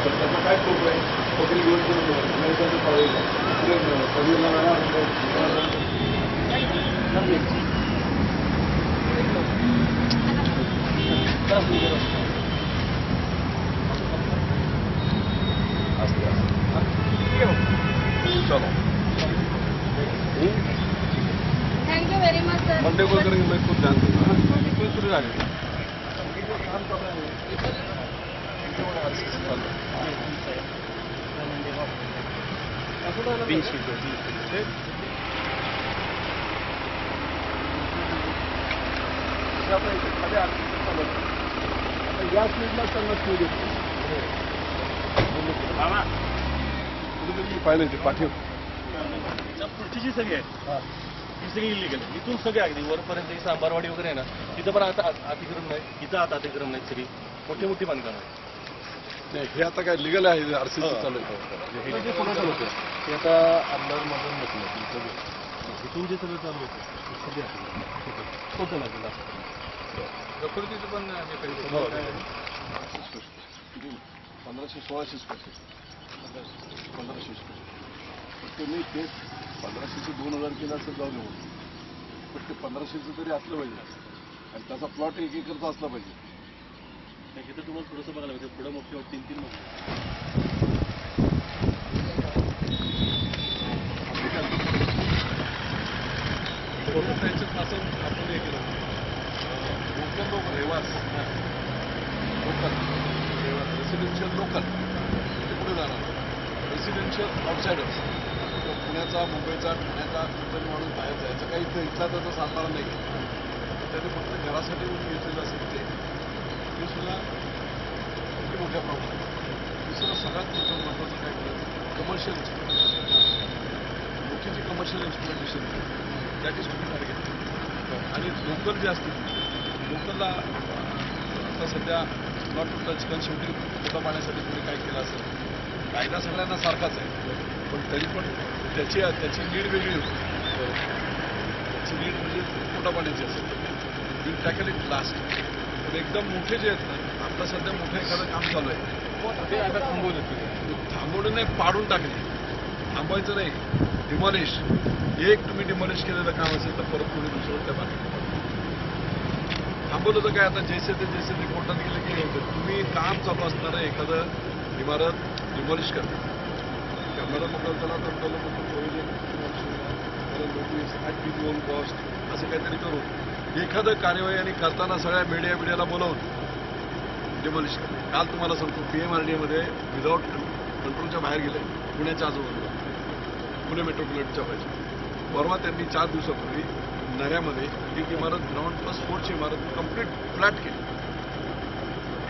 त्याचा काय प्रूफ आहे? पदरी घेऊन पदवीला चलो thank you very much sir. Monday को करेंगे, मैं खुद ध्यान दूंगा। शुरू आ गए या स्पीडला त्यांना स्पीड येते पाहिलं ते पाठीव पुढची सगळी आहे ती सगळी इलिगल आहे. इथून सगळे अगदी वरपर्यंत ही सांबारवाडी वगैरे आहे ना, तिथं पण आता अतिक्रमण नाही, इथं आता अतिक्रमण नाही, सगळी मोठी मोठी बांधकाम आहे. नाही हे आता काय लिगल आहे, आरसीसी चालू आहे. हे कोणाचं होतं ते आता आमदारमधून म्हटलं इथून जे सगळं चालू होतं ते सगळे होतं ना तिला प्रकृतीचं पण 1500-1600 स्क्वेअर फीट 1500 स्क्वेअर फीट तुम्ही ते 1500चे 2000 केलं असं जाऊ नये, पण ते 1500चं तरी असलं पाहिजे आणि त्याचा प्लॉट 1 एकरचा असला पाहिजे. इथं तुम्हाला थोडंसं बघायला पाहिजे, पुढं मोठी 3-3 मजले असं आपण हे केलं लोकल रहिवास रेसिडेन्शियल लोकल ते पुढे जाणार, रेसिडेन्शियल आउटसायडर्स पुण्याचा मुंबईचा ठाण्याचा कुठलाही माणूस बाहेर जायचं काही इथं इथला त्याचा सातारा नाही तर त्याने फक्त घरासाठी म्हणून घेतलेलं असेल ते सुद्धा किती मोठ्या प्रमाणात. दुसरं सगळ्यात महत्त्वाचं काय करायचं, कमर्शियल मोठी जी commercial instrumentation that is to be targeted. आणि लोकल जे असतील लोकलला आता सध्या नॉट टू टच कारण शेवटी पोटा पाण्यासाठी तुम्ही काय केलं असेल, कायदा सगळ्यांना सारखाच आहे पण तरी पण त्याची लीड वेगळी होती. त्याची लीड म्हणजे पोटा पाण्याची असेल विल टॅकल इट लास्ट. पण एकदम मोठे जे आहेत ना, आता सध्या मोठं एखादं काम चालू आहे ते आता थांबवलं नाही, पाडून टाकले. थांबवायचं नाही, डिमॉलिश. एक तुम्ही डिमॉलिश केलेलं काम असेल तर परत कोणी दुसरं त्या बाकी थांबवलं तर काय, आता जैसे ते कोर्टात गेले की तुम्ही काम चालू असणारं एखादं इमारत डिमॉलिश करता, त्याला मोकळं त्याला तर नोटीस ॲट कॉस्ट असं काहीतरी करून एखादं कार्यवाही आणि करताना सगळ्या मीडियाला बोलावून डिमॉलिश करते. काल तुम्हाला सांगतो PMRDA विदाऊट कंट्रोलच्या बाहेर गेले पुण्याच्या आजूबाजूला, पुणे मेट्रोपॉलिटनच्या बाजूला. परवा त्यांनी 4 दिवसापूर्वी नऱ्यामध्ये एक इमारत ग्राउंड प्लस 4ची इमारत कम्प्लीट फ्लॅट केली.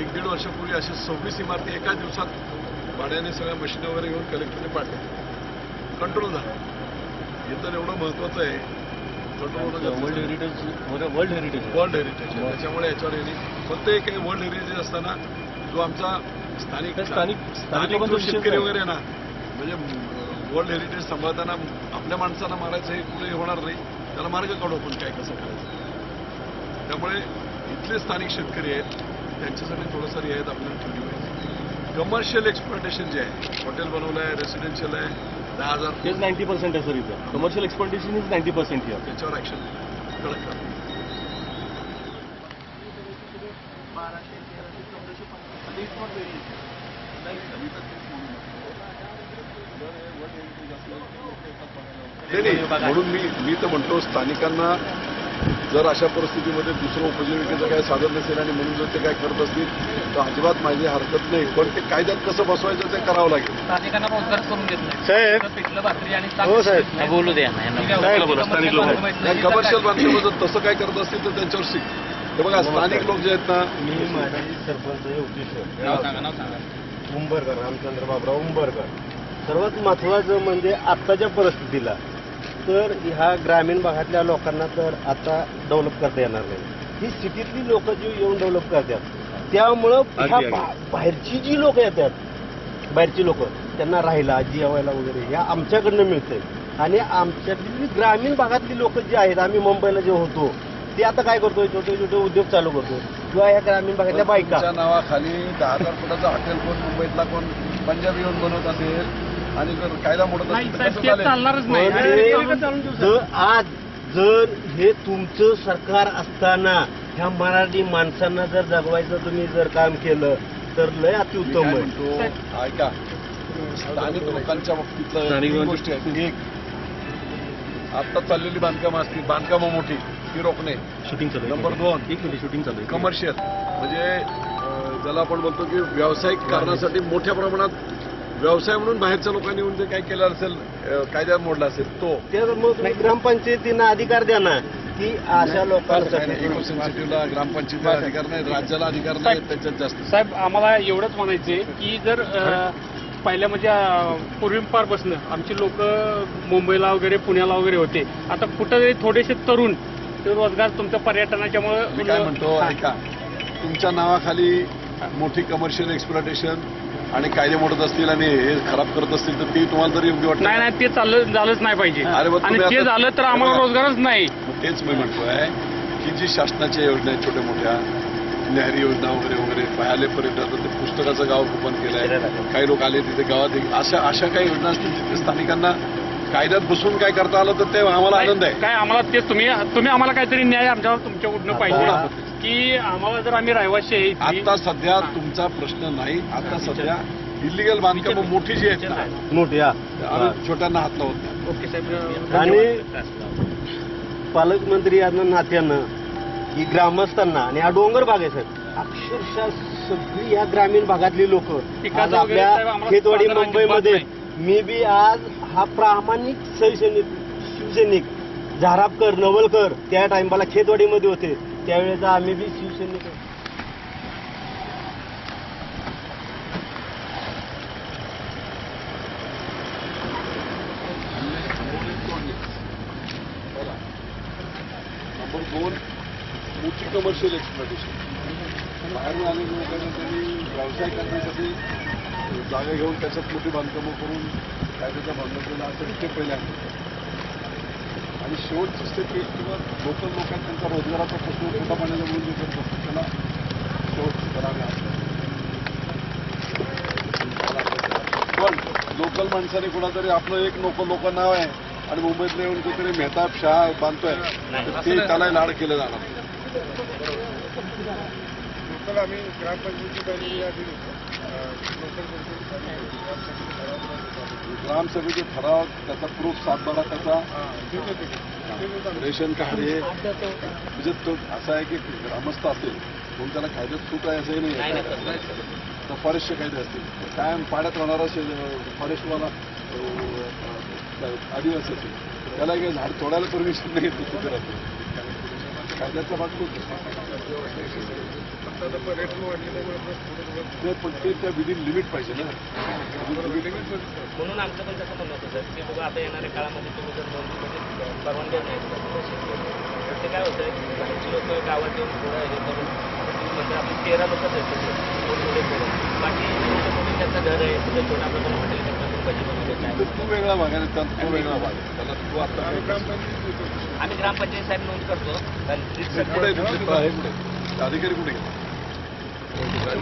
1-1.5 वर्षापूर्वी अशा 26 इमारती एका दिवसात भाड्याने सगळ्या मशीन वगैरे घेऊन कलेक्टरने पाडल्या. कंट्रोल झाला. हे तर एवढं महत्वाचं आहे, कंट्रोल होणं वर्ल्ड हेरिटेज त्याच्यामुळे याच्यावर येणे फक्त एक वर्ल्ड हेरिटेज असताना जो आमचा स्थानिक जो शेतकरी वगैरे आहे ना, म्हणजे वर्ल्ड हेरिटेज सांभाळताना आपल्या माणसाला मारायचं हे पुढे होणार नाही, त्याला मार्ग काढू आपण काय कसं करायचं. त्यामुळे इथले स्थानिक शेतकरी आहेत त्यांच्यासाठी थोडंसं रियायत आपल्याला ठेवली पाहिजे. कमर्शियल एक्सप्लॉयटेशन जे आहे, हॉटेल बनवलं आहे, रेसिडेन्शियल आहे, 10,000 तेच 90% आहे सर इथं. Commercial exploitation is 90% here. त्याच्यावर ऍक्शन कडक करा. नाही म्हणून मी तर म्हणतो स्थानिकांना जर अशा परिस्थितीमध्ये दुसरं उपजीविकेचं काही साधन नसेल आणि म्हणून जर ते काय करत असतील तर अजिबात माझी हरकत नाही, पण ते कायद्यात कसं बसवायचं ते करावं लागेल. स्थानिकांना रोजगार करून देत नाही साहेब. पिठलं भाकरी आणि हो साहेब, बोलू द्या स्थानिक लोक कमर्शियल बांधकाम जर तसं काय करत असतील तर त्यांच्यावर शिक. हे बघा स्थानिक लोक जे आहेत ना, मी माझी सरपंच उद्देश नाव सांगा उंबरकर, रामचंद्र बाबराव उंबरकर. सर्वात महत्वाचं म्हणजे आत्ताच्या परिस्थितीला तर ह्या ग्रामीण भागातल्या लोकांना तर आता डेव्हलप करता येणार नाही. ही सिटीतली लोक जी येऊन डेव्हलप करतात त्यामुळं ह्या बाहेरची जी लोक येतात, बाहेरची लोक त्यांना राहायला जेवायला वगैरे ह्या आमच्याकडनं मिळतंय. आणि आमच्यातली ग्रामीण भागातली लोक जी आहेत, आम्ही मुंबईला जे होतो ते आता काय करतोय, छोटे छोटे उद्योग चालू करतोय किंवा या ग्रामीण भागातल्या बायका तुमच्या नावाखाली 10,000 फुटाचं हॉटेल कोण मुंबईतला कोण पंजाबी येऊन बनवत असेल आणि जर कायदा मोडत नाही असेल तर साहेब कसं ते चालेल? चालणारच नाही. जर हे तुमचं सरकार असताना ह्या मराठी माणसांना जर जगवायचं तुम्ही जर काम केलं तर लय मी अतिउत्तम काय आहे. म्हणतो ऐका, स्थानिक लोकांच्या बाबतीतलं स्थानिक तीन गोष्टी आहेत. एक, आता चाललेली बांधकामं असतील, बांधकामं मोठी ती रोखणे. शूटिंग चालू आहे. नंबर 2, एक मिनिट शूटिंग चालू आहे. कमर्शियल म्हणजे ज्याला आपण बोलतो की व्यावसायिक कारणासाठी मोठ्या प्रमाणात व्यवसाय म्हणून बाहेरच्या लोकांनी येऊन जे काही केलं असेल, कायद्यात मोडला असेल तो. ते मग तुम्ही ग्रामपंचायतींना अधिकार द्या ना की अशा लोकांसाठी इको सेन्सिटिव्हला ग्रामपंचायतीला अधिकार नाही, राज्याला अधिकार नाही, त्याच्यात जास्त. साहेब आम्हाला एवढंच म्हणायचंय की जर पहिल्या म्हणजे पूर्वीपारपासून आमची लोक मुंबईला वगैरे पुण्याला वगैरे होते, आता कुठं तरी थोडेसे तरुण ते रोजगार तुमच्या मी पर्यटनाच्यामुळे काय म्हणतो ऐका, तुमच्या नावाखाली मोठी कमर्शियल एक्सप्लॉटेशन आणि कायदे मोडत असतील आणि हे खराब करत असतील तर ती तुम्हाला जरी योग्य वाटतं? नाही नाही ते झालंच नाही पाहिजे. अरे मग आणि तुम्ही ते आता- झालं तर आम्हाला रोजगारच नाही. मग तेच मी म्हणतोय की जी शासनाच्या योजना आहेत छोट्या मोठ्या, नहरी योजना वगैरे वगैरे पाहिलेपर्यंत आता ते पुस्तकाचं गाव ओपन केलंय, काही लोक आले तिथे गावात अशा काही योजना असतील जिथे स्थानिकांना कायद्यात बसून काय करता आलं तर ते आम्हाला आनंद आहे. काय आम्हाला ते तुम्ही आम्हाला काहीतरी न्याय आमच्यावर तुमच्याकडनं पाहिजे की आम्हाला जर आम्ही रहिवासी आहे इथली- आता सध्या तुमचा प्रश्न नाही, आता सध्या इलिगल बांधकामं मोठी जी आहेत ना, मोठी हा. आम्ही छोट्यांना हात लावत नाही. ओके साहेब आणि पालकमंत्री या नात्यानं ही ग्रामस्थांना आणि हा डोंगर भाग आहे साहेब, अक्षरशः सगळी या ग्रामीण भागातली लोक पिकाचं आज वगैरे आपल्या साहेब आम्हाला खेतवाडी बाजारात मुंबईमध्ये अजिबात मी बी आज हा प्रामाणिक शिवसैनिक झारापकर नवलकर त्या टाइमला खेतवाडीमध्ये होते, त्यावेळेचा आम्ही बी शिवसैनिक आहे. नंबर 2, मोठी कमर्शियल एक्सप्लॉटेशन. बाहेरून आलेल्या लोकांना त्यांनी व्यवसाय करण्यासाठी जागा घेऊन त्याच्यात मोठी बांधकामं करून कायद्याचा भंग केला असं ते पहिले आहे. आणि शेवटची स्टेप किंवा लोकल लोकांना त्यांचा रोजगाराचा प्रश्न पोटा पाण्याचा म्हणून जे करत असतो त्याला शेवट करावे. पण लोकल माणसाने कुणातरी आपलं एक लोक नाव आहे आणि मुंबईतलं येऊन कुठेतरी मेहताब शाह बांधतोय तर ते त्याला लाड केलं जाणार. लोकल आम्ही ग्रामपंचायती पहिली ग्रामसभेचे ठराव, त्याचा प्रूफ, सातबारा, त्याचा रेशन कार्ड हे म्हणजे तो असा आहे की ग्रामस्थ असेल म्हणून त्याला कायद्यात सूट आहे असंही नाही. तर फॉरेस्टचे कायदे असतील, कायम पाड्यात राहणारा फॉरेस्टवाला आदिवासी असेल त्याला काही झाड तोडायला परमिशन नाही, तो तिथे राहतो. कायद्याचा भाग तोच पर्यटन वाढलेल्यामुळे पण ते त्या विदिन लिमिट पाहिजे ना. म्हणून आमचं पण तसं म्हणणं होतं सर की बघा आता येणाऱ्या काळामध्ये तुम्ही जर नोंदणीमध्ये परवानगी नाही तर ते काय होतं बाहेरची लोक गावात येऊन थोडं हे करून म्हणजे आपली 13 लोक बाकी लोक त्यांचं घर आहे कुठे छोटा प्रमाण हॉटेल करतात भजी बनवले काय तू वेगळा भाग आहे तो वेगळा भाग आहे. त्याला तू आता आम्ही ग्रामपंचायत साहेब नोंद करतो कुठे आहे तुमचे आहे कुठे अधिकारी कुठे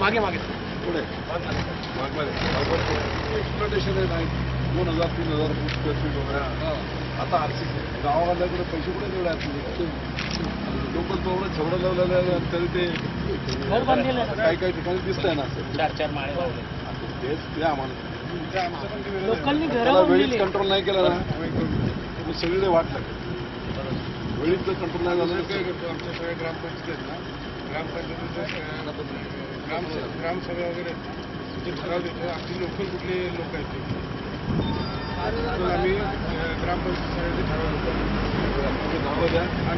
मागे पुढे एक्सप्लॉटेशन आहे नाही 2,000-3,000 स्क्वेअर फीट वगैरे. आता आर्थिक गावावाल्याकडे पैसे कुठे तेवढे आहेत? लोकल तेवढं झवडं लावलेलं आहे तरी ते घर बांधलेलं काही काही ठिकाणी दिसतंय ना असं. 4-4 माळे लावले. तेच ते आम्हाला लोकांनी त्याला वेळीच कंट्रोल नाही केला ना तर सगळीकडे वाट लागेल. वेळीच जर कंट्रोल नाही झालं काय तर करतो आमच्या सगळ्या ग्रामपंचायत आहेत ना, ग्रामपंचायतीच्या ग्रामसभा वगैरे जे ठराव देतो आमची लोकल कुठले लोक आहेत ते तर आम्ही ग्रामपंचायत सगळ्याचे ठराव देतो.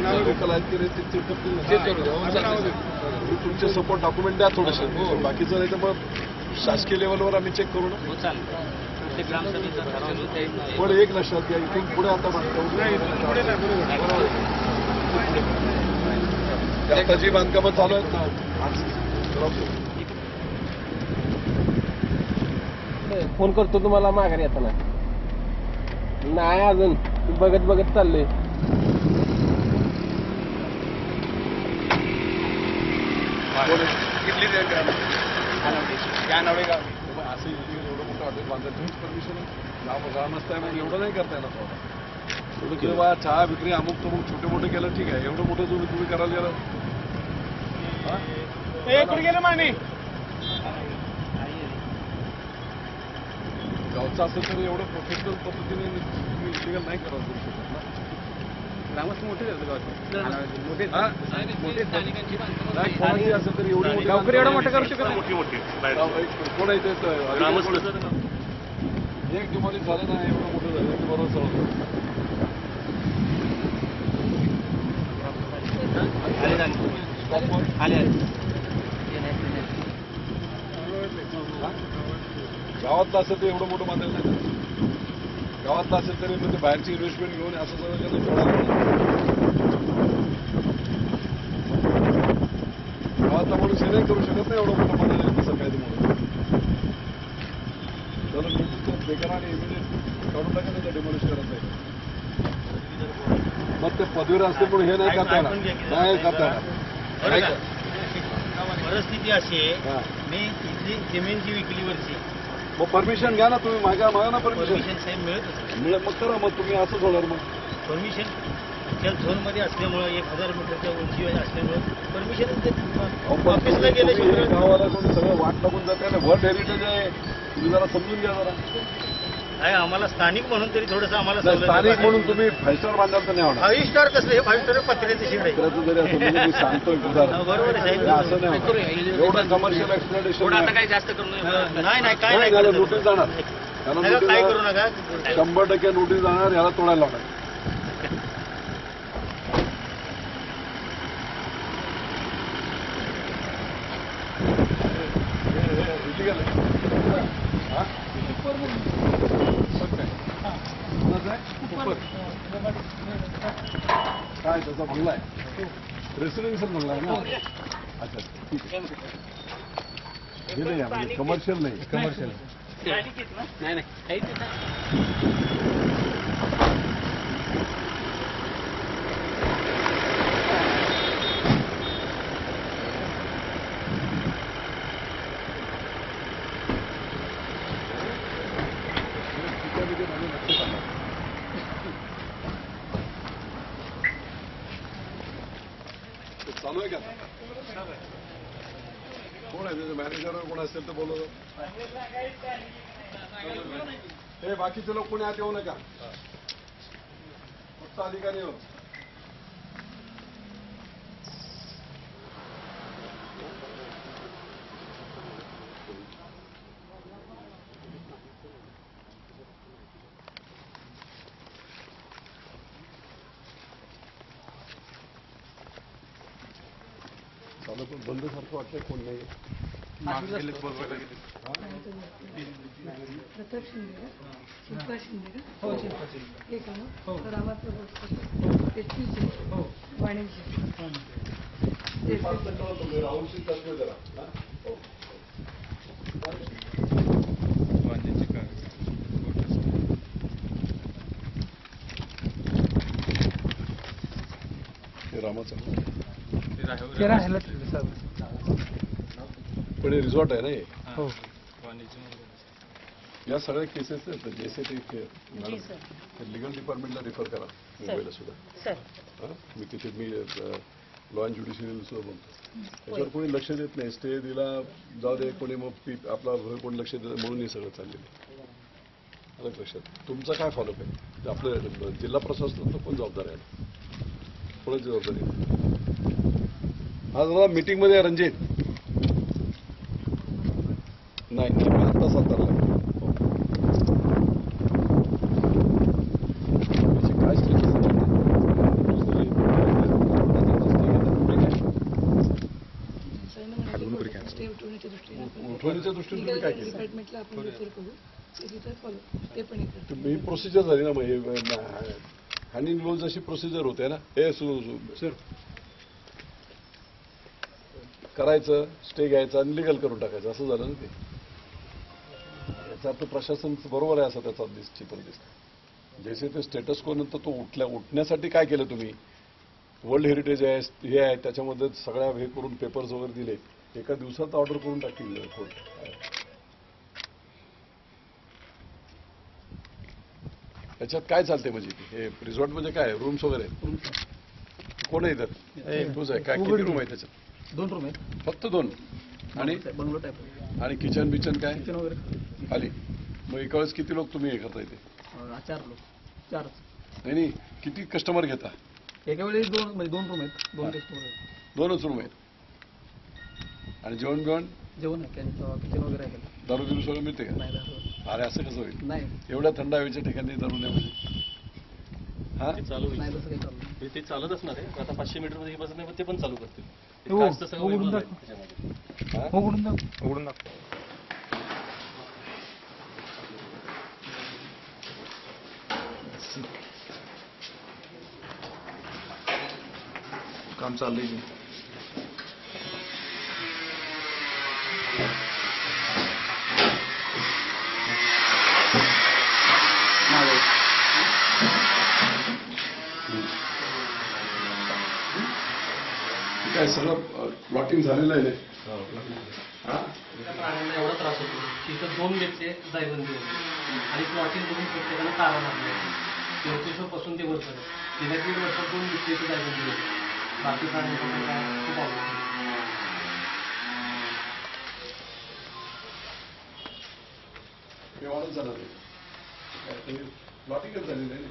नावं लोकल आहेत की ते चेक करतील ना. आम्ही नावं देतो. तुम्ही तुमचे सपोर्ट डॉक्युमेंट द्या थोडेसे. बाकीचं नाही तर मग शासकीय लेवलवर आम्ही चेक करू ना. हो चालेल ते ग्रामसभेचा ठराव पण एक लक्षात घ्या इथून पुढे आता नाही इथून पुढे नाही आता जी बांधकामं चालू आहेत ना फोन करतो तुम्हाला माघारी येताना. नाही अजून बघत चाललंय. कोण आहे? इथली जानवडे गाव असं एवढं मोठं हॉटेल बांधायचं तुम्हीच परमिशन ग्रामस्थ आहे म्हणून एवढं नाही करता येणार थोडं एवढं किंवा चहा विक्री अमुक तमुक छोटे मोठे केलं ठीक आहे एवढं मोठं तुम्ही करायला गेलं कुठे गेलं माने गावचं असेल तर एवढं प्रोफेशनल पद्धतीने तुम्ही इलिगल नाही करू शकत ना ग्रामस्थ मोठे मोठे हा? स्थानिकांची बांधकामं नाही कोणाची असेल तर एवढी मोठी गावकरी एवढं मोठं करू शकत नाही. कोण आहे ते एक डिमॉलिश झालं ना एवढं मोठं झालं ते बरोबर चालतं गावातलं असेल तर एवढं मोठं बांधायला नाही गावातलं असेल तरी म्हणजे बाहेरची इन्व्हेस्टमेंट घेऊन असं सगळं त्यांना सोडायला गावातला माणूस हे नाही करू शकत नाही एवढं मोठं बांधायला कसं काय ते म्हणून त्याला नोटीस बेकार आणि इमिडिएट काढून टाकायचं डिमॉलिश करत नाही मग ते पदवीर असते पण हे नाही करता येणार नाही करता येणार परिस्थिती अशी आहे हा. मी इथली जमीनची विकली वरची मग परमिशन घ्या ना तुम्ही मागा ना परमिशन परमिशन साहेब मिळतच मग करा मग तुम्ही असंच होणार मग परमिशन त्या झोनमध्ये असल्यामुळं 1000 मीटरच्या उंचीवर असल्यामुळं परमिशन ऑफिसला गेले गावाला कोणी सगळं वाट लागून जाते ना वर्ल्ड हेरिटेज आहे तुम्ही जरा समजून घ्या जरा आहे आम्हाला स्थानिक म्हणून तरी थोडंसं आम्हाला नाही, स्थानिक म्हणून तुम्ही 5 स्टार बांधाल तर नाही होणार 5 स्टार कसं हे 5 स्टार पत्र्याचे शेड आहे त्याचं जरी असं म्हणजे मी सांगतोय उदाहरण बरोबर आहे साहेब. असं नाही होणार. एवढं कमर्शियल एक्सप्लेनेशन थोडं आता काही जास्त करू नये नाही नाही काय नाही याला करत. नोटीस जाणार कारण नका, काय करू नोटीसला नका 100% नोटीस जाणार याला तोडायला लावणार illegal आहे. हा? कोणाचं आहे? उपर. काय त्याचा बंगला आहे रेसिडेन्शियल बंगला आहे ना अच्छा ठीक आहे हे नाही म्हणजे कमर्शियल नाही कमर्शियल नाही नाही काही ते नाही. चालू आहे का कोण आहे त्याचं मॅनेजर कोण असेल तर बोलवलं हे बाकीचे लोक कोणी आत येऊ नका फक्त अधिकारी येऊ चालू पण बंद सारखं वाटतंय कोण नाही प्रताप शिंदे का शिल्पा शिंदे का हो हे का मग रामाचं एसपीचे वाणिज्य राहुलशी तत्व जरा हा? हो. हे रामाचं पण हे रिसॉर्ट आहे ना हे हो या सगळ्या केसेस जैसे ते लिगल डिपार्टमेंटला रेफर करा मुंबईला सुद्धा हा? मी तिथे लॉ अँड ज्युडिशियल सुद्धा बोलतो त्याच्यावर कोणी लक्ष देत नाही स्टे दिला जाऊ दे कोणी मग आपला कोणी लक्ष देत म्हणून हे सगळं चाललेलं अलग लक्षात तुमचा काय फॉलोअप आहे ते आपलं जिल्हा प्रशासनाचं पण जबाबदार आहे कोणाची जबाबदारी आहे आज मला मीटिंगमध्ये रणजित नाही आता सातारला काय स्टे उठवण्याच्या दृष्टीने उठवण्याच्या दृष्टीने तुम्ही काय केलं डिपार्टमेंटला आपण रेफर करू ते तिथं फॉलो ते पण एक ही प्रोसिजर झाली ना मग हॅनिंग लोन जशी प्रोसिजर होते ना हे सर करायचं स्टे घ्यायचा आणि लिगल करून टाकायचं असं झालं ना ते याचा अर्थ प्रशासन बरोबर आहे असं त्याचा चित्र दिसतं जैसे ते स्टेटस को नंतर तो उठण्यासाठी काय केलं तुम्ही वर्ल्ड हेरिटेज आहे, हे आहे, त्याच्यामध्ये सगळ्या हे करून पेपर्स वगैरे दिले. एका दिवसात ऑर्डर करून टाकतील कोर्ट. त्याच्यात काय चालते म्हणजे हे रिसॉर्ट म्हणजे काय रूम्स वगैरे कोण आहे इथं? तूच आहे काय? किती रूम आहे त्याच्यात? 2 रूम आहेत. फक्त 2 आणि बंगलो टाईप आणि किचन बिचन काय किचन वगैरे खाली? मग एका वेळेस किती लोक तुम्ही हे करता इथे? 4 लोक 4. नाही किती कस्टमर घेता? एका वेळी 2 म्हणजे 2 रूम आहेत. 2 कस्टमर आहेत. 2च रूम आहेत. आणि जेवण बिवण जेवण आहे किचन वगैरे आहे. दारू बिरू सगळं मिळते का? नाही दारू अरे असं कसं होईल? नाही एवढ्या थंड हवेच्या ठिकाणी दारू नाही म्हणजे हा? चालू नाही तसं काही चालू नाही. ते चालत असणार आहे. आता 500 मीटर मध्ये बसत नाही, पण ते पण चालू करतील. ते हो, काच तसं उघडून वेगळं आहे दाखव. त्याच्यामध्ये. हा? उघडून दाखव. उघडून दाखव. काम चाललंय की काय सगळं प्लॉटिंग झालेलं आहे. हा? त्या प्राण्यांना एवढा त्रास होतो. तिथं 2 व्यक्ती जायबंदी होती आणि प्लॉटिंग करून प्रत्येकानं तारा मारले. 34 पासून ते वर्ष गेल्या 3 वर्षात 2 व्यक्ती जायबंदी होती. बाकी प्राण्यांना काय खूप आवडतं. हे वाढत जाणार आहे. प्लॉटिंगच झालेलं आहे ना.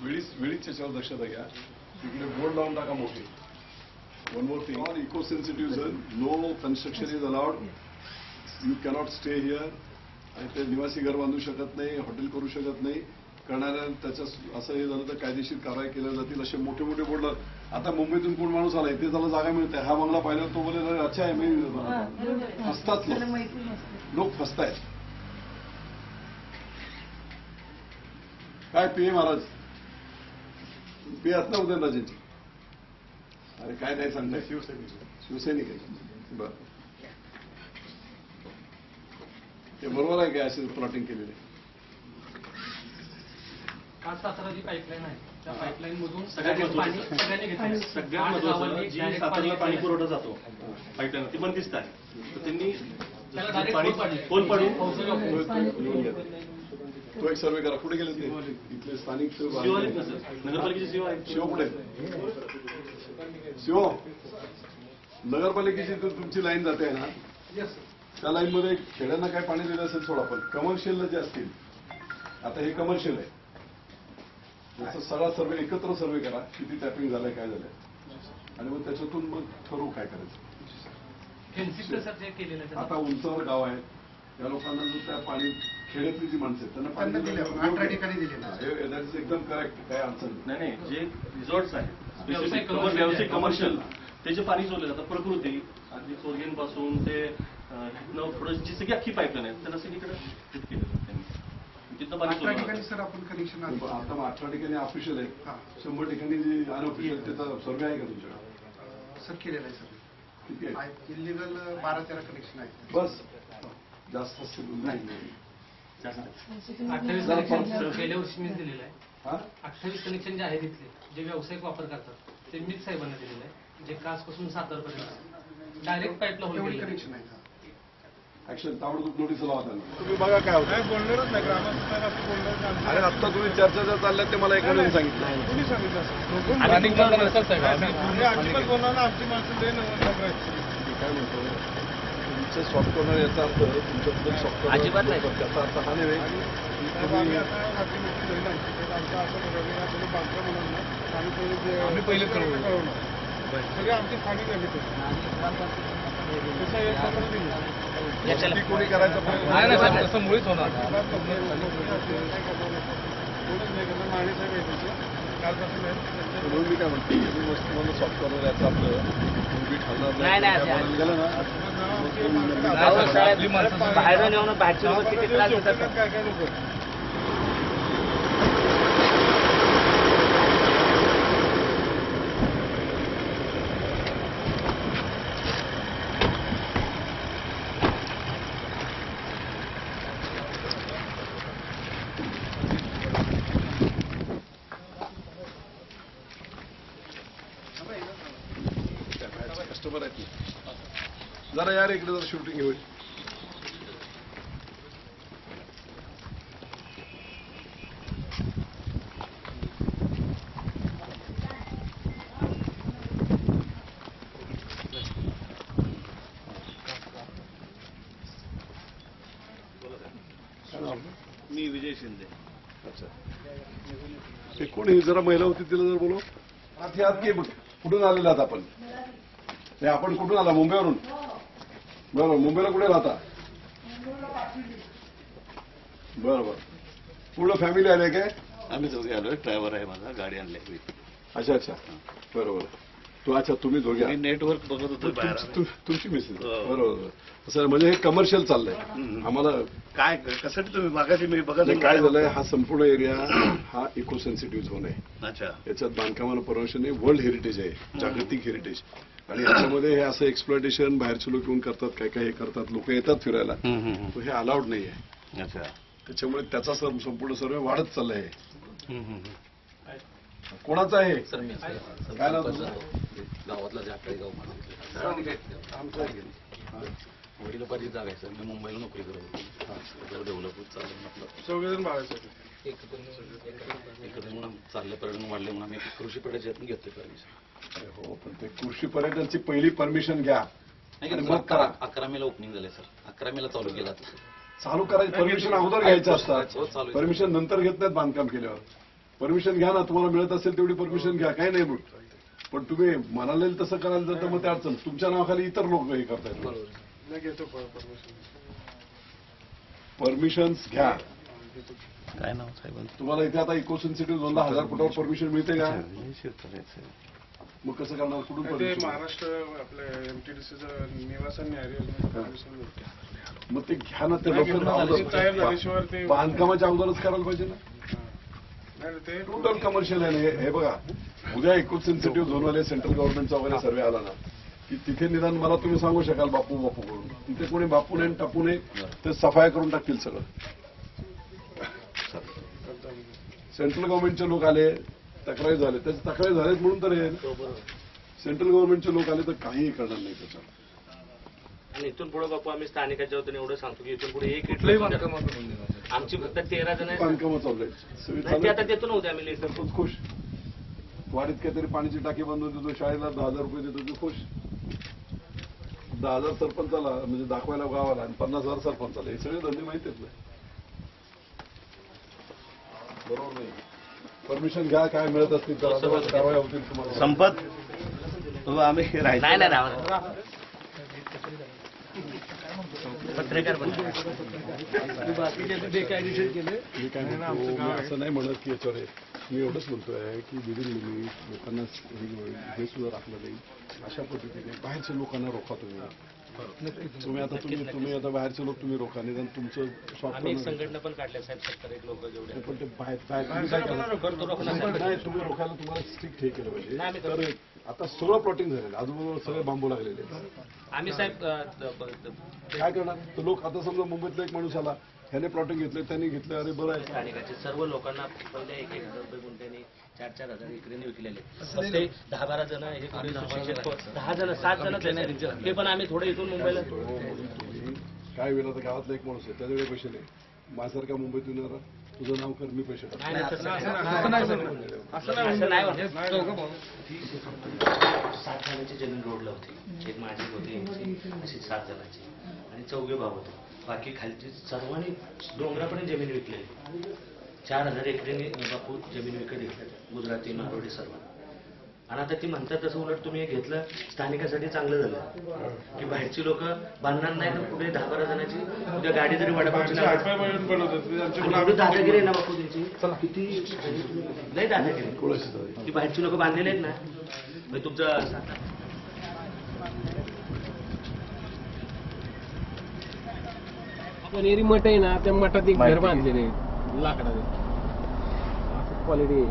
वेळीच त्याच्यावर दक्षता घ्या. तिकडे बोर्ड लावून टाका मोठे. One more thing on eco sensitive zone, no construction is allowed. You cannot stay here. आणि ते निवासी घर बांधू शकत नाही, हॉटेल करू शकत नाही. करणाऱ्या त्याच्या असं हे झालं तर कायदेशीर कारवाई केल्या जातील असे मोठे मोठे बोर्ड. आता मुंबईतून कोण माणूस आला इथे त्याला जागा मिळते. हा बंगला पाहिल्यावर तो बोले अच्छा आहे मी फसतात लोक फसतायत. काय पीए महाराज पी आहात ना उदयनराजेंची? अरे काय नाही सांगताय. शिवसैनिक आहे. बरं ते बरोबर आहे काय असे प्लॉटिंग केलेले? काल सातारा जी पाईपलाईन आहे त्या पाईपलाईन मधून सगळ्यात पाणी महत्त्वाचं. सगळ्यांनी घेतलं. सगळ्यात महत्त्वाचं जी सातारला पाणी पुरवठा जातो पाईपलाईन ती बंदिस्त आहे. तर त्यांनी त्याला direct पाणी पोल पाडले. पोल पाडून येऊन घ्या. तो एक सर्वे करा. कुठे गेले ते इथले स्थानिक शिव आहेत ना सर, नगरपालिकेचे शिव आहेत. शिव कुठे? शिव नगरपालिकेची तुमची लाईन जाते ना, त्या लाईन मध्ये खेड्यांना काय पाणी दिलं असेल सोडा, पण कमर्शियलला जे असतील, आता हे कमर्शियल आहे, त्याचा सगळा सर्वे एकत्र सर्वे करा, किती टॅपिंग झालंय काय झालंय, आणि मग त्याच्यातून मग ठरवू काय करायचं. आता उंचावर गाव आहे, त्या लोकांना जो त्या पाणी खेड्यातली जी माणसं आहेत त्यांना पाणी दिलं, 18 ठिकाणी दिलेलं दॅट इज एकदम करेक्ट. काय अडचण नाही जे रिसॉर्ट्स आहेत व्यावसायिक कमर्शियल ते जे पाणी सोडलं जातं प्रकृती आणि सोर्गेन पासून ते पुढे जी सगळी अख्खी पाईपलाईन आहे त्यांना सगळीकडे फिट केलं त्यांनी तिथं पाणी सोडलं. सर आपण कनेक्शन आता 18 ठिकाणी ऑफिशियल आहे, 100 ठिकाणी जी अनऑफिशियल त्याचा सर्वे आहे का तुमच्याकडे? सर केलेलं आहे सर. किती आहे? इलिगल 12-13 कनेक्शन आहे. बस जास्त असतील नाही. 28 कनेक्शन गेल्या वर्षी मीच दिलेलं आहे. हा 28 कनेक्शन जे आहे तिथले जे व्यावसायिक वापर करतात ते मीच साहेबांना दिलेलं आहे. जे कासपासून सातारपर्यंत डायरेक्ट पाईपला होईल कनेक्शन आहे. ऍक्शन ताबडतोब नोटीस लावा त्यांना. तुम्ही बघा काय होतं. बोलणारच नाही ग्रामस्थ असं बोलणार. अरे आत्ता तुम्ही चर्चा ज्या चालल्या ते मला एकाने सांगितलं. तुम्ही सांगितलं सर. अजिबात बोलणार ना, आमची माणसं लय नंबर आहेत. काय म्हणतो तुमचं सॉफ्ट कॉर्नर याचा अर्थ तुमच्याबद्दल सॉफ्ट कॉर्नर अजिबात नाही. त्याचा अर्थ हा नव्हे. आम्ही आता रात्री मीटिंग होईल आमची. आमचं असं ठरवलं आपण बांधकाम म्हणून ना आम्ही पहिले कळवणार. सगळे आमची फाणी झाली कोणी करायचं तसं मुळीच होणार. म्हणून मी काय म्हणतो तुम्ही मस्त मला सॉफ्ट कॉर्नर याचा आपलं पूर्वी ठरणार नाही गेलं ना बाहेरून येऊन बाहेरचे लोक किती त्रास देतात. काय काय लोक कस्टमर आहेत ना. जरा यार इकडे जरा शूटिंग होईल. मी विजय शिंदे. अच्छा, ते कोणी जरा महिला होती तिला जर बोलव. आत यात की कुठून आलेला आहात आपण? नाही, आपण कुठून आला? मुंबईवरून. बरोबर, मुंबईला कुठे राहता? बरोबर, पूर्ण फॅमिली आले काय? आम्ही दोघे आलोय. ड्रायव्हर आहे माझा, गाडी आणली. अच्छा अच्छा, बरोबर. अच्छा, तुम्ही दोघे मी नेटवर्क बघत होतो बाहेर. तुमची मिसेस. बरोबर. असं म्हणजे हे कमर्शियल चाललंय. आम्हाला काय कशासाठी तुम्ही मागाशी मी बघत नाही, काय झालंय, हा संपूर्ण एरिया हा इको सेन्सिटिव्ह झोन आहे. अच्छा. याच्यात बांधकामाला परमिशन आहे. वर्ल्ड हेरिटेज आहे, जागतिक हेरिटेज. आणि याच्यामध्ये हे असं एक्सप्लॉयटेशन बाहेरचे लोक येऊन करतात, काय काय हे करतात, लोक येतात फिरायला. तो हे अलाउड नाही आहे. अच्छा. त्याच्यामुळे त्याचा संपूर्ण सर्वे वाढत चाललाय. कोणाचं आहे? काय नाव तुझं? गावातला जाकळे गाव आमचं वडिलोपार्जित जागा आहे सर. मी मुंबईला नोकरी करत होतो. डेव्हलप होत चाललं म्हटलं. चौघेजण भावासाठी एकत्र म्हणून चाललं, पर्यटन वाढले म्हणून आम्ही कृषी पेढ्याच्यातून घेतोय परमिशन. हो, पण ते कृषी पर्यटनची पहिली परमिशन घ्या आणि मग करा. 11 मेला ओपनिंग झाले सर. 11 मेला चालू केलं. चालू करायची परमिशन अगोदर घ्यायचं असतात. परमिशन नंतर घेत नाहीत बांधकाम केल्यावर. परमिशन घ्या ना, तुम्हाला मिळत असेल तेवढी परमिशन घ्या, काही नाही. मग पण तुम्ही म्हणाले तसं करायला जर तर मग ते अडचण. तुमच्या नावाखाली इतर लोक हे करतायत. नाही घेतो परमिशन. परमिशन्स घ्या. काय नाव साहेब? तुम्हाला इथे आता इको सेन्सिटिव्ह झोनला 1000 फुटावर परमिशन मिळते का? मग कसं करणार? कुठून ते परमिशन? महाराष्ट्र आपल्या एमटीडीसीचं निवासन न्याय परमिशन मिळते. मग ते घ्या ना. ते तयार झाल्याशिवाय ते बांधकामाच्या अगोदरच करायला पाहिजे ना. नाही ते टोटल कमर्शियल आहे ना हे. बघा, उद्या इको सेन्सिटिव्ह झोनवाले सेंट्रल गव्हर्नमेंटचा वगैरे सर्वे आला ना की तिथे निदान मला तुम्ही सांगू शकाल बापू बापू करून. तिथे कोणी बापू नये टापू नये, ते सफाया करून टाकतील सगळं. सेंट्रल गव्हर्नमेंटचे लोक आले, तक्रारी झाले, त्याचे तक्रारी झालेच म्हणून तर हे सेंट्रल गव्हर्नमेंटचे लोक आले तर काहीही करणार नाही त्याच्यावर. आणि इथून पुढे बापू आम्ही स्थानिकाच्या वतीने एवढं सांगतो की इथून पुढे एक आमची फक्त 13 जण आहेत. बांधकामं चालू नाही, ते आता देतो नव्हते आम्ही लेट. तोच खुश. वाडीत काहीतरी पाण्याची टाकी बांधून देतो, शाळेला 10,000 रुपये देतो, तो खुश. 10,000 सरपंचाला म्हणजे दाखवायला गावाला आणि 50,000 सरपंचाला. हे सगळे धंदे माहित आहेत ना. बरोबर नाही. परमिशन घ्या, काय मिळत असतील तर अदरवाईज कारवाई होतील तुम्हाला. संपत आम्ही पत्रकार मी काय म्हणतो, मी असं नाही म्हणत की याच्यावर मी एवढंच म्हणतोय की विदिन लिमिट लोकांना हे सुद्धा राखलं नाही. अशा पद्धतीने बाहेरच्या लोकांना रोखा तुम्ही. तुम्ही आता बाहेरचे लोक तुम्ही रोखा. निदान तुमचं आम्ही एक संघटना पण काढल्या साहेब. 70 लोक जेवढे पण ते बाहेर तुम्ही काय करणार? नाही, तुम्ही रोखायला तुम्हाला स्ट्रिक्ट हे केलं पाहिजे. तर आता सगळं प्लॉटिंग झालेलं, आजूबाजूला सगळे बांबू लागलेले. आम्ही साहेब काय करणार? तर लोक आता समजा मुंबईतला एक माणूस आला, ह्याने प्लॉटिंग घेतलं, त्यांनी घेतलं, अरे बरं आहे. स्थानिकाचे सर्व लोकांना पहिले 1,000 रुपये गुंठ्याने 4,000 एकरीने विकलेले. फक्त 10-12 जण हे 10 जण 7 जण ते पण आम्ही थोडे इथून मुंबईला. काय वेळा तर गावातला एक माणूस आहे, त्याच्याकडे पैसे नाही. माझ्यासारख्या मुंबईतून येणार, तुझं नाव कर, मी पैसे टाक. असं नाही होत. 7 जणांची जमीन रोडला होती. एक माझी होती, यांची अशी 7 जणांची आणि 4 भाव होते. बाकी खालची सर्वांनी डोंगरापर्यंत जमीन विकलेली. 4,000 एकरीने बापू जमीन विकत घेतल्या, गुजराती मारवाडी सर्व. आणि आता ती म्हणतात तसं उलट तुम्ही हे घेतलं स्थानिकासाठी चांगलं झालं की बाहेरची लोक बांधणार नाही तर पुढे 10-12 जणांची उद्या गाडी जरी वडापावची दादागिरी आहे ना बापू त्यांची. किती नाही दादागिरी. ती बाहेरची लोक बांधलेले आहेत ना. म्हणजे तुमचं कनेरी मठ आहे ना, त्या मठात एक घर बांधलेले लाकडाचे. क्वालिटी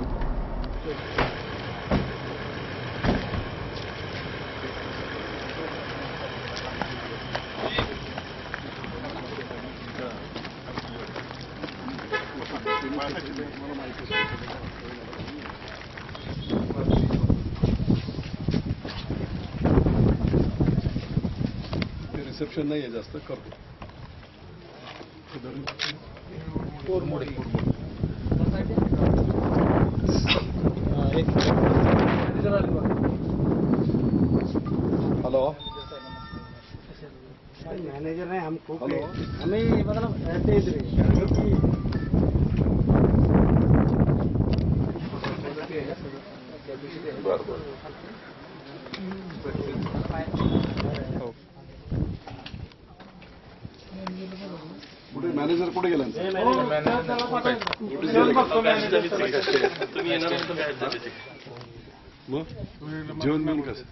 रिसेप्शन नाही आहे जास्त करतो. हॅलो मॅनेजर नाही हमको हॅलो हमें मतलब ऐसे ही बरं बरं कुठे मॅनेजर कुठे गेला? तुम्ही येणार नाही तर काय झालं? मग जेवण बिवण कसं?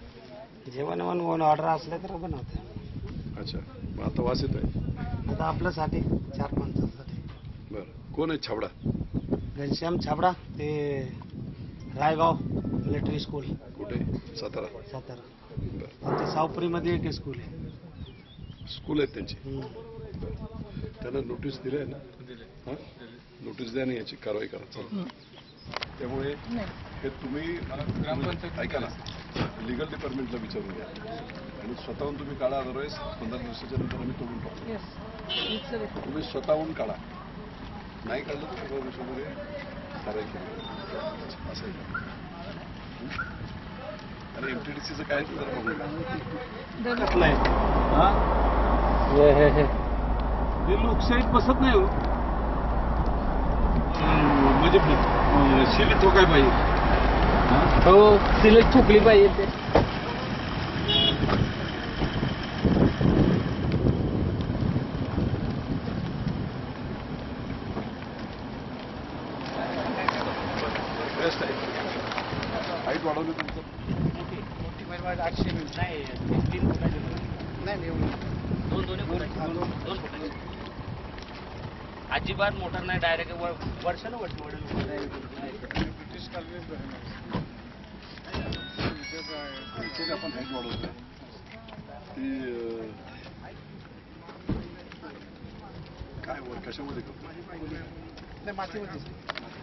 जेवण म्हणून ऑर्डर असले तर बनवते. अच्छा मग आता वास येत आहे. आता आपल्यासाठी 4 माणसांसाठी. बरं कोण आहे छाबडा? घनश्याम छाबडा ते रायगाव मिलिटरी स्कूल कुठे? सातारा. सातारा. बरं आमच्या सावपुरीमध्ये एक स्कूल आहे. स्कूल आहेत त्यांची. त्यांना नोटीस दिली आहे ना? हां नोटीस द्या आणि याची कारवाई करा. चला त्यामुळे हे तुम्ही ग्रामपंचायत ऐका ना लिगल डिपार्टमेंटला विचारून घ्या आणि स्वतःहून तुम्ही काढा. अदरवाईज 15 दिवसाच्या नंतर आम्ही तोडून टाकू. तुम्ही स्वतःहून काढा. नाही काढलं तर 15 दिवसामध्ये कारवाई केली असं आहे. आणि एमटीडीसीचं काय ते जरा बघूया. हे लोकशाहीत बसत नाही हो. म्हणजे शिली ठोकाय पाहिजे. हो सिलेक्ट ठोकली पाहिजे ते. बेस्ट आहे. हाईट वाढवली तुमचं? अजिबात मोटर नाही डायरेक्ट वर्षाला वर्ष ब्रिटिश कॉलनी इथे आपण हाईट वाढवतोय ती काय कशामध्ये करतो? मातीमध्ये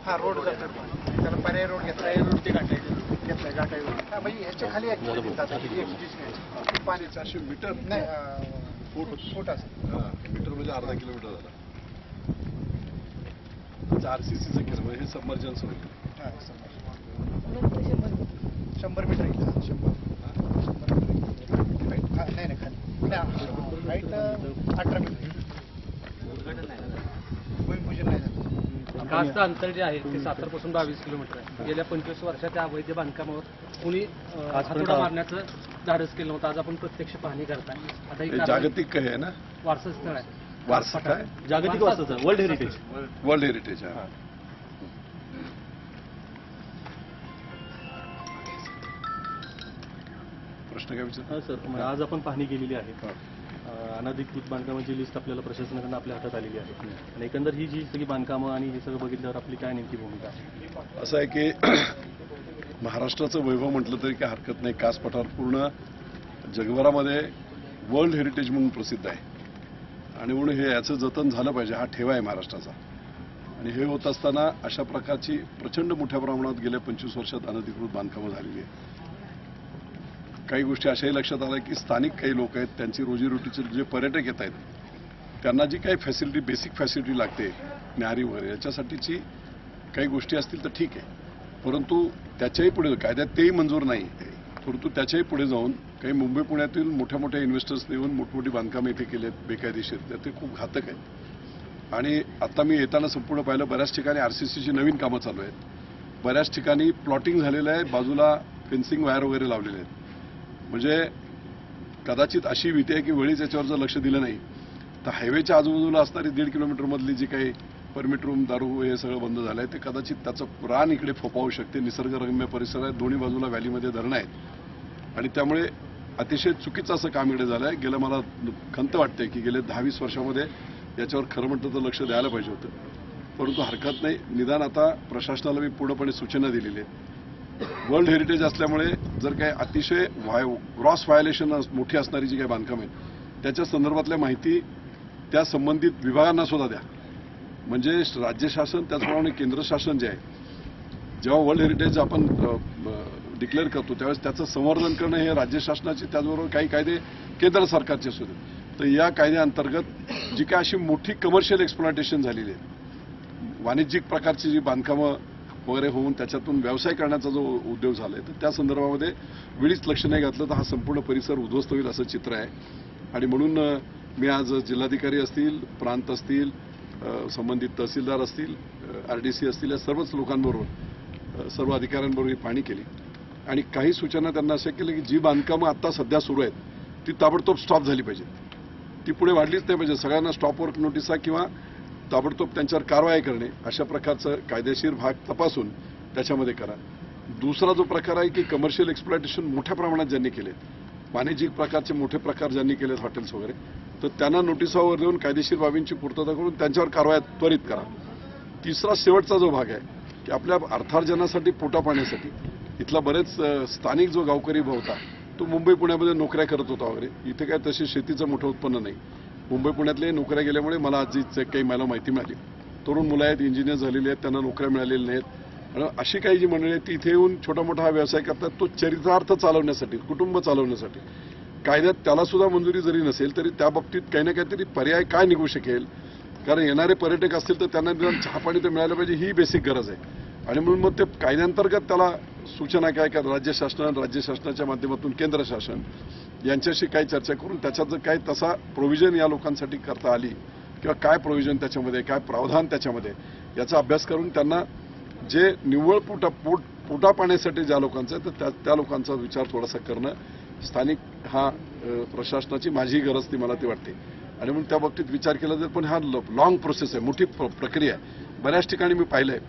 हा रोड जातो त्याला पर्याय रोड घेतलाय. रोड ते घेतलाय गाठायवर म्हणजे ह्याच्या खाली पाणी 400 मीटर नाही फूट असं. मीटर म्हणजे अर्धा किलोमीटर झाला. आरसीसीचं केलं म्हणजे हे सबमर्जन्स होईल. 100 मीटर येईल. 100 नाही खाली हाईट 18 मीटर. भूमिपूजन नाही झालं. आकाशचं अंतर जे आहे ते 7 पासून 22 किलोमीटर आहे. गेल्या 25 वर्षाच्या अवैध बांधकामावर कुणी हातोडा मारण्याचं धाडस केलं होतं. आज आपण प्रत्यक्ष पाहणी करताय. आता हे जागतिक आहे ना? वारसा स्थळ आहे. वारसा काय? जागतिक वारसाचं वर्ल्ड हेरिटेज. World heritage. हा प्रश्न काय विचार? हा सर आज आपण पाहणी केलेली आहे. अनधिकृत बांधकामाची लिस्ट आपल्याला प्रशासनाकडून आपल्या हातात आलेली आहे आणि एकंदर ही जी सगळी बांधकामं आणि हे सगळं बघितल्यावर आपली काय नेमकी भूमिका आहे? असं आहे की महाराष्ट्राचं वैभव म्हटलं तरी काय हरकत नाही. कास पठार पूर्ण जगभरामध्ये वर्ल्ड हेरिटेज म्हणून प्रसिद्ध आहे आणि म्हणून हे याचं जतन झालं पाहिजे. हा ठेवा आहे महाराष्ट्राचा. आणि हे होत असताना अशा प्रकारची प्रचंड मोठ्या प्रमाणात गेल्या 25 वर्षात अनधिकृत बांधकामं झालेली आहेत. काही गोष्टी अशाही लक्षात आल्या की स्थानिक काही लोक आहेत त्यांची रोजीरोटीचे जे पर्यटक येत आहेत त्यांना जी काही फॅसिलिटी बेसिक फॅसिलिटी लागते न्याहारी वगैरे याच्यासाठीची काही गोष्टी असतील तर ठीक आहे. परंतु त्याच्याही पुढे कायद्यात तेही मंजूर नाही. परंतु त्याच्याही पुढे जाऊन काही मुंबई पुण्यातील मोठ्या मोठ्या इन्व्हेस्टर्सने येऊन मोठमोठी बांधकामं इथे केली आहेत बेकायदेशीर. तर ते खूप घातक आहेत. आणि आता मी येताना संपूर्ण पाहिलं बऱ्याच ठिकाणी आरसीसीची नवीन कामं चालू आहेत. बऱ्याच ठिकाणी प्लॉटिंग झालेलं आहे. बाजूला फेन्सिंग वायर वगैरे लावलेले आहेत. म्हणजे कदाचित अशी भीती आहे की वेळीच याच्यावर जर लक्ष दिलं नाही तर हायवेच्या आजूबाजूला असणारी 1.5 किलोमीटरमधली जी काही परमिट रूम दारू हे सगळं बंद झालं आहे ते कदाचित त्याचं रान इकडे फोपावू शकते. निसर्गरम्य परिसर आहे. दोन्ही बाजूला व्हॅलीमध्ये धरणं आहेत आणि त्यामुळे अतिशय चुकीचं असं काम इकडे झालं आहे. गेलं मला खंत वाटते की गेले 10-20 वर्षामध्ये याच्यावर खरं म्हटलं तर लक्ष द्यायला पाहिजे होतं. परंतु हरकत नाही. निदान आता प्रशासनाला मी पूर्णपणे सूचना दिलेली आहे. वर्ल्ड हेरिटेज असल्यामुळे जर काही अतिशय ग्रॉस व्हायोलेशन मोठी असणारी जी काही बांधकाम आहेत त्याच्या संदर्भातल्या माहिती त्या संबंधित विभागांना सुद्धा द्या. म्हणजे राज्य शासन त्याचप्रमाणे केंद्र शासन जे आहे जेव्हा वर्ल्ड हेरिटेज आपण डिक्लेअर करतो त्यावेळेस त्याचं संवर्धन करणं हे राज्य शासनाचे त्याचबरोबर काही कायदे केंद्र सरकारचे असू दे तर या कायद्याअंतर्गत जी काय अशी मोठी कमर्शियल एक्सप्लॉयटेशन झालेली आहे, वाणिज्यिक प्रकारची जी बांधकामं वगैरे होऊन त्याच्यातून व्यवसाय करण्याचा जो उद्योग झालाय, तर त्या संदर्भामध्ये वेळीच लक्ष नाही घातलं तर हा संपूर्ण परिसर उद्ध्वस्त होईल असं चित्र आहे. आणि म्हणून मी आज जिल्हाधिकारी असतील, प्रांत असतील, संबंधित तहसीलदार असतील, RDC असतील, या सर्वच लोकांबरोबर, सर्व अधिकाऱ्यांबरोबर ही पाहणी केली आणि काही सूचना त्यांना अशा केल्या की जी बांधकामं आता सध्या सुरू आहेत ती ताबडतोब स्टॉप झाली पाहिजेत, ती पुढे वाढलीच नाही पाहिजे. सगळ्यांना स्टॉप वर्क नोटिसा किंवा ताबडतोब त्यांच्यावर कारवाई करणे अशा प्रकारचं कायदेशीर भाग तपासून त्याच्यामध्ये करा. दुसरा जो प्रकार आहे की कमर्शियल एक्सप्लॉयटेशन मोठ्या प्रमाणात ज्यांनी केलेत, वाणिज्यिक प्रकारचे मोठे प्रकार ज्यांनी केलेत हॉटेल्स वगैरे, तर त्यांना नोटिसावर देऊन कायदेशीर बाबींची पूर्तता करून त्यांच्यावर कारवाई त्वरित करा. तिसरा शेवटचा जो भाग आहे की आपल्या अर्थार्जनासाठी, पोटा पाण्यासाठी इथला बरेच स्थानिक जो गावकरी होता तो मुंबई पुण्यामध्ये नोकऱ्या करत होता वगैरे, इथे काय तशी शेतीचं मोठं उत्पन्न नाही. मुंबई पुण्यातले नोकऱ्या गेल्यामुळे मला आज जी काही मला माहिती मिळाली, तरुण मुलं आहेत, इंजिनियर झालेली आहेत, त्यांना नोकऱ्या मिळालेल्या नाहीत आणि अशी काही जी मंडळी आहेत ती इथे येऊन छोटा मोठा हा व्यवसाय करतात, तो चरितार्थ चालवण्यासाठी, कुटुंब चालवण्यासाठी. कायद्यात त्याला सुद्धा मंजुरी जरी नसेल तरी त्या बाबतीत काही ना काहीतरी पर्याय काय निघू शकेल, कारण येणारे पर्यटक असतील तर त्यांना निदान चहा पाणी तर मिळालं पाहिजे, ही बेसिक गरज आहे. आणि म्हणून मग ते कायद्याअंतर्गत त्याला सूचना काय काय राज्य शासनाच्या माध्यमातून केंद्र शासन यांच्याशी काय चर्चा करून त्याच्यात जर काय तसा प्रोव्हिजन या लोकांसाठी करता आली किंवा काय प्रोव्हिजन त्याच्यामध्ये, काय प्रावधान त्याच्यामध्ये, याचा अभ्यास करून त्यांना जे निव्वळ पोटा पाण्यासाठी ज्या लोकांचं आहे तर त्या लोकांचा विचार थोडासा करणं स्थानिक हा प्रशासनाची माझी गरज ती मला ती वाटते. आणि म्हणून त्या बाबतीत विचार केला जाईल. पण हा लॉंग प्रोसेस आहे, मोठी प्रक्रिया आहे. बऱ्याच ठिकाणी मी पाहिलंय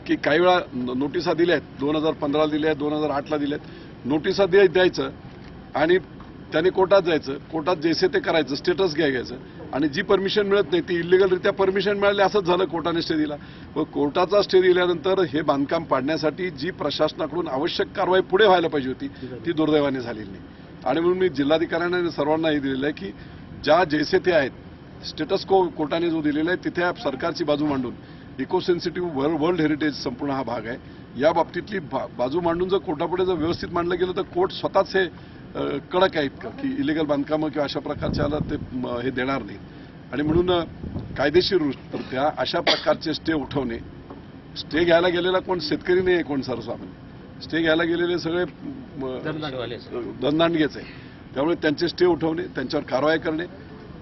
की काही वेळा नोटिसा दिल्या आहेत, 2015ला दिल्या आहेत, 2008ला दिल्या आहेत, नोटिसा द्यायचं आणि त्याने कोर्टात जायचं, कोर्टात जैसे ते करायचं, स्टेटस घ्यायचं आणि जी परमिशन मिळत नाही ती इलिगलरित्या परमिशन मिळाली असंच झालं. कोर्टाने स्टे दिला व कोर्टाचा स्टे दिल्यानंतर हे बांधकाम पाडण्यासाठी जी प्रशासनाकडून आवश्यक कारवाई पुढे व्हायला पाहिजे होती ती दुर्दैवाने झालेली नाही. आणि म्हणून मी जिल्हाधिकाऱ्यांना आणि सर्वांना हे दिलेलं आहे की ज्या जैसे ते आहेत, स्टेटस कोर्टाने जो दिलेला आहे तिथे सरकारची बाजू मांडून, इको सेन्सिटिव्ह वर्ल्ड हेरिटेज संपूर्ण हा भाग आहे, या बाबतीतली बाजू मांडून जर कोर्टापुढे जर व्यवस्थित मांडलं गेलं तर कोर्ट स्वतःच हे कडक आहेत की इलिगल बांधकामं किंवा अशा प्रकारच्याला ते हे देणार नाही. आणि म्हणून कायदेशीररित्या अशा प्रकारचे स्टे उठवणे, स्टे घ्यायला गेलेला कोण शेतकरी नाही आहे, कोण सर्वसामान्य, स्टे घ्यायला गेलेले सगळे धनदांडगेच आहे. त्यामुळे त्यांचे स्टे उठवणे, त्यांच्यावर कारवाई करणे.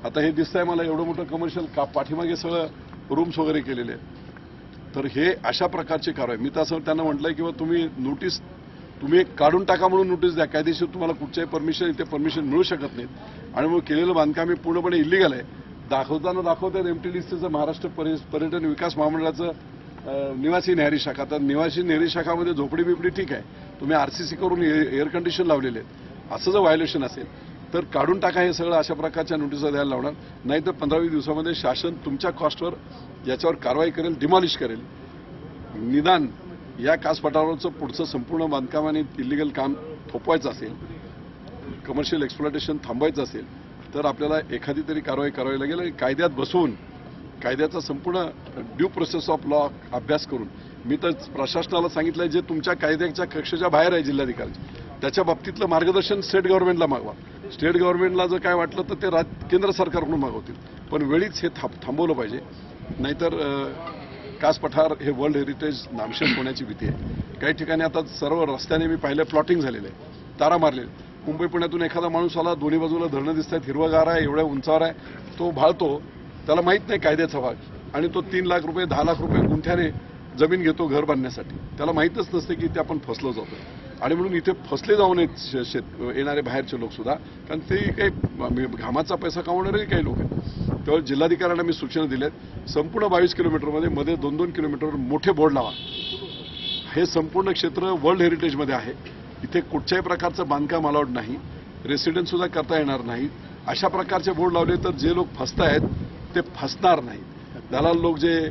आता हे दिसतंय मला एवढं मोठं कमर्शियल पाठीमागे सगळं रूम्स वगैरे केलेले आहेत, तर हे अशा प्रकारची कारवाई. मी तर असं त्यांना म्हटलंय किंवा तुम्ही एक काढून टाका म्हणून नोटीस द्या, कायदेशीर तुम्हाला कुठच्याही परमिशन इथे परमिशन मिळू शकत नाहीत आणि मग केलेलं बांधकाम हे पूर्णपणे इलिगल आहे. दाखवतात एमटी लिस्टचं महाराष्ट्र पर्यटन विकास महामंडळाचं निवासी न्याहारी शाखा, तर निवासी न्याहारी शाखामध्ये झोपडी बिपडी ठीक आहे, तुम्ही RCC करून एअर कंडिशन लावलेले आहेत, असं जर व्हायोलेशन असेल तर काढून टाका. हे सगळं अशा प्रकारच्या नोटिसा द्यायला लावणार नाही तर 15-20 दिवसामध्ये शासन तुमच्या कॉस्टवर याच्यावर कारवाई करेल, डिमॉलिश करेल. निदान या कासपठारावरचं पुढचं संपूर्ण बांधकाम आणि इलिगल काम थोपवायचं असेल, कमर्शियल एक्सप्लॉयटेशन थांबवायचं असेल तर आपल्याला एखादी तरी कारवाई करावी लागेल. आणि कायद्यात बसवून कायद्याचा संपूर्ण ड्यू प्रोसेस ऑफ लॉ अभ्यास करून मी तर प्रशासनाला सांगितलंय जे तुमच्या कायद्याच्या कक्षेच्या बाहेर आहे जिल्हाधिकारी त्याच्या बाबतीतलं मार्गदर्शन स्टेट गव्हर्नमेंटला मागवा. स्टेट गव्हर्नमेंटला जर काय वाटलं तर ते केंद्र सरकारकडून मागवतील, पण वेळीच हे थांबवलं पाहिजे. नाहीतर कास पठार हे वर्ल्ड हेरिटेज नामशेष होण्याची भीती आहे. काही ठिकाणी आता सर्व रस्त्याने मी पाहिलं प्लॉटिंग झालेलं आहे, तारा मारलेले. मुंबई पुण्यातून एखादा माणूस आला, दोन्ही बाजूला धरणं दिसत आहेत, हिरवगार आहे, एवढ्या उंचावर आहे, तो भाळतो, त्याला माहीत नाही कायद्याचा भाग आणि तो 3 लाख रुपये 10 लाख रुपये गुंठ्याने जमीन घेतो घर बांधण्यासाठी. त्याला माहीतच नसते की ते आपण फसलो जातो. आणि म्हणून इथे फसले जाऊ नयेत येणारे बाहेरचे लोक सुद्धा, कारण ते काही घामाचा पैसा कमावणारे काही लोक आहेत. तेव्हा जिल्हाधिकाऱ्यांना मी सूचना दिल्यात, संपूर्ण 22 किलोमीटरमध्ये मध्ये 2-2 किलोमीटरवर मोठे बोर्ड लावा. हे संपूर्ण क्षेत्र वर्ल्ड हेरिटेजमध्ये आहे, इथे कुठच्याही प्रकारचं बांधकाम अलाउड नाही, रेसिडेन्स सुद्धा करता येणार नाही. अशा प्रकारचे बोर्ड लावले तर जे लोक फसतायत ते फसणार नाही. दलाल लोक जे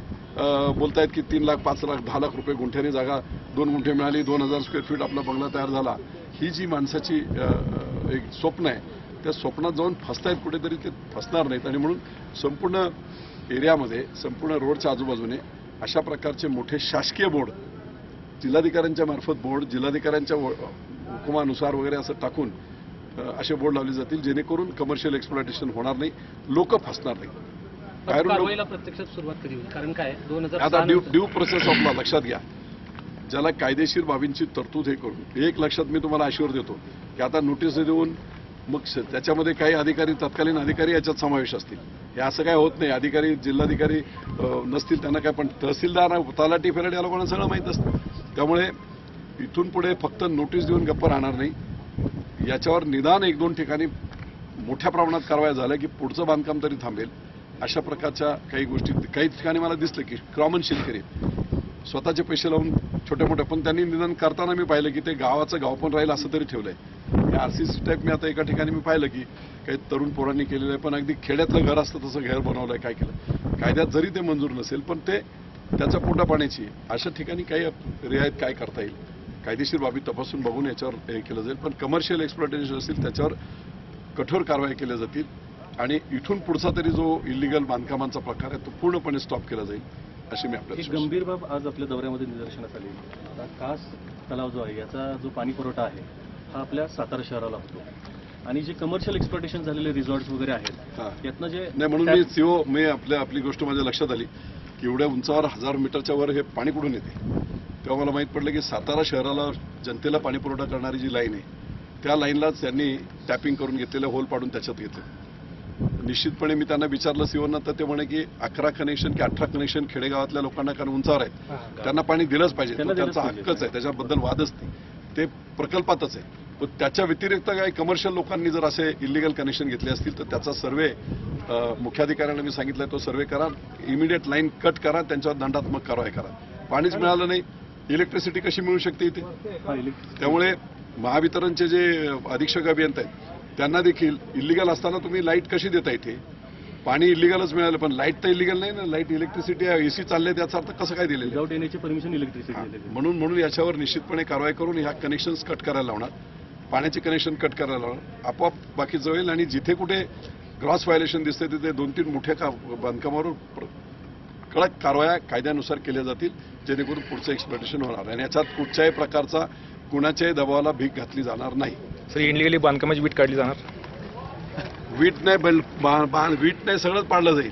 बोलतायत की 3 लाख 5 लाख 10 लाख रुपये गुंठ्याने जागा 2 गुंठे मिळाली, 2000 स्क्वेअर फीट आपला बंगला तयार झाला, ही जी माणसाची एक स्वप्न आहे, त्या स्वप्नात जाऊन फसतायत कुठेतरी, ते फसणार नाहीत. आणि म्हणून संपूर्ण एरियामध्ये, संपूर्ण रोडच्या आजूबाजूने अशा प्रकारचे मोठे शासकीय बोर्ड, जिल्हाधिकाऱ्यांच्या मार्फत बोर्ड, जिल्हाधिकाऱ्यांच्या हुकुमानुसार वगैरे असं टाकून असे बोर्ड लावले जातील जेणेकरून कमर्शियल एक्सप्लॉयटेशन होणार नाही, लोक फसणार नाही. बाहेरून कारवाईला प्रत्यक्षात सुरुवात कधी होईल? कारण काय आता ड्यू प्रोसेस ऑफ लॉ लक्षात घ्या, ज्याला कायदेशीर बाबींची तरतूद हे करून एक लक्षात मी तुम्हाला आश्वासन देतो की आता नोटीस देऊन मग त्याच्यामध्ये काही अधिकारी, तत्कालीन अधिकारी याच्यात समावेश असतील. हे असं काय होत नाही. अधिकारी, जिल्हाधिकारी नसतील त्यांना काय, पण तहसीलदार, तलाठी, फेरड या लोकांना सगळं माहीत असतं. त्यामुळे इथून पुढे फक्त नोटीस देऊन गप्प राहणार नाही. याच्यावर निदान 1-2 ठिकाणी मोठ्या प्रमाणात कारवाया झाल्या की पुढचं बांधकाम तरी थांबेल. अशा प्रकारच्या काही गोष्टी काही ठिकाणी मला दिसलं की कॉमन शेतकरी स्वतःचे पैसे लावून छोट्या मोठ्या, पण त्यांनी निदान करताना मी पाहिलं की ते गावाचं गाव पण राहील असं तरी ठेवलंय. आरसीसी टाईप मी आता एका ठिकाणी मी पाहिलं की काही तरुण पोरांनी केलेलं आहे, पण अगदी खेड्यातलं घर असतं तसं घर बनवलंय. काय केलं कायद्यात जरी ते मंजूर नसेल पण ते त्याच्या पोटा पाण्याची अशा ठिकाणी काही रियायत काय करता येईल, कायदेशीर बाबी तपासून बघून याच्यावर हे केलं जाईल. पण कमर्शियल एक्सप्लॉयटेशन असेल त्याच्यावर कठोर कारवाई केल्या जातील आणि इथून पुढचा तरी जो इलिगल बांधकामांचा प्रकार आहे तो पूर्णपणे स्टॉप केला जाईल अशी मी एक आपल्याला. गंभीर बाब आज आपल्या दौऱ्यामध्ये निदर्शनास आली. आता कास तलाव जो आहे याचा जो पाणी पुरवठा आहे हा आपल्या सातारा शहराला होतो आणि जे कमर्शियल एक्सप्लॉयटेशन झालेले रिसॉर्ट्स वगैरे आहेत हां. यातनं जे नाही म्हणून मी आपली गोष्ट माझ्या लक्षात आली की एवढ्या उंचावर 1000 मीटरच्या वर हे पाणी कुठून येते. तेव्हा मला माहीत पडलं की सातारा शहराला जनतेला पाणी पुरवठा करणारी जी लाईन आहे त्या लाईनलाच त्यांनी टॅपिंग करून घेतलेलं, होल पाडून त्याच्यात घेतलं. निश्चितपणे मी त्यांना विचारलं सीओना, तर ते म्हणे की 11 कनेक्शन की 18 कनेक्शन खेडेगावातल्या लोकांना कारण उंचावर आहेत त्यांना पाणी दिलंच पाहिजे, तो त्यांचा हक्कच आहे, त्याच्याबद्दल वादच नाही, ते प्रकल्पातच आहे. पण त्याच्या व्यतिरिक्त काही कमर्शियल लोकांनी जर असे इलिगल कनेक्शन घेतले असतील तर त्याचा सर्वे मुख्याधिकाऱ्यांना मी सांगितलंय, तो सर्वे करा, इमिडिएट लाईन कट करा, त्यांच्यावर दंडात्मक कारवाई करा. पाणीच मिळालं नाही, इलेक्ट्रिसिटी कशी मिळू शकते इथे. त्यामुळे महावितरणचे जे अधीक्षक अभियंता आहेत त्यांना देखील इलिगल असताना तुम्ही लाईट कशी देता इथे. पाणी इलिगलच मिळालं पण लाईट तर इलिगल नाही ना. लाईट, इलेक्ट्रिसिटी, एसी चालले त्याचा अर्थ कसं काय दिलेलं. विदाउट येण्याची परमिशन इलेक्ट्रिसिटी. म्हणून याच्यावर निश्चितपणे कारवाई करून ह्या कनेक्शन्स कट करायला लावणार, पाण्याचे कनेक्शन कट करायला लावणार, आपोआप बाकीचं होईल. आणि जिथे कुठे क्रॉस व्हायोलेशन दिसते तिथे 2-3 मोठ्या बांधकामावर कडक कारवाया कायद्यानुसार केल्या जातील जेणेकरून पुढचं एक्सप्लॉयटेशन होणार आणि याच्यात कुठच्याही प्रकारचा कुणाच्याही दबावाला भीक घातली जाणार नाही. सर, इनलिगली बांधकामाची वीट काढली जाणार? वीट नाही, वीट नाही, सगळंच पाडलं जाईल.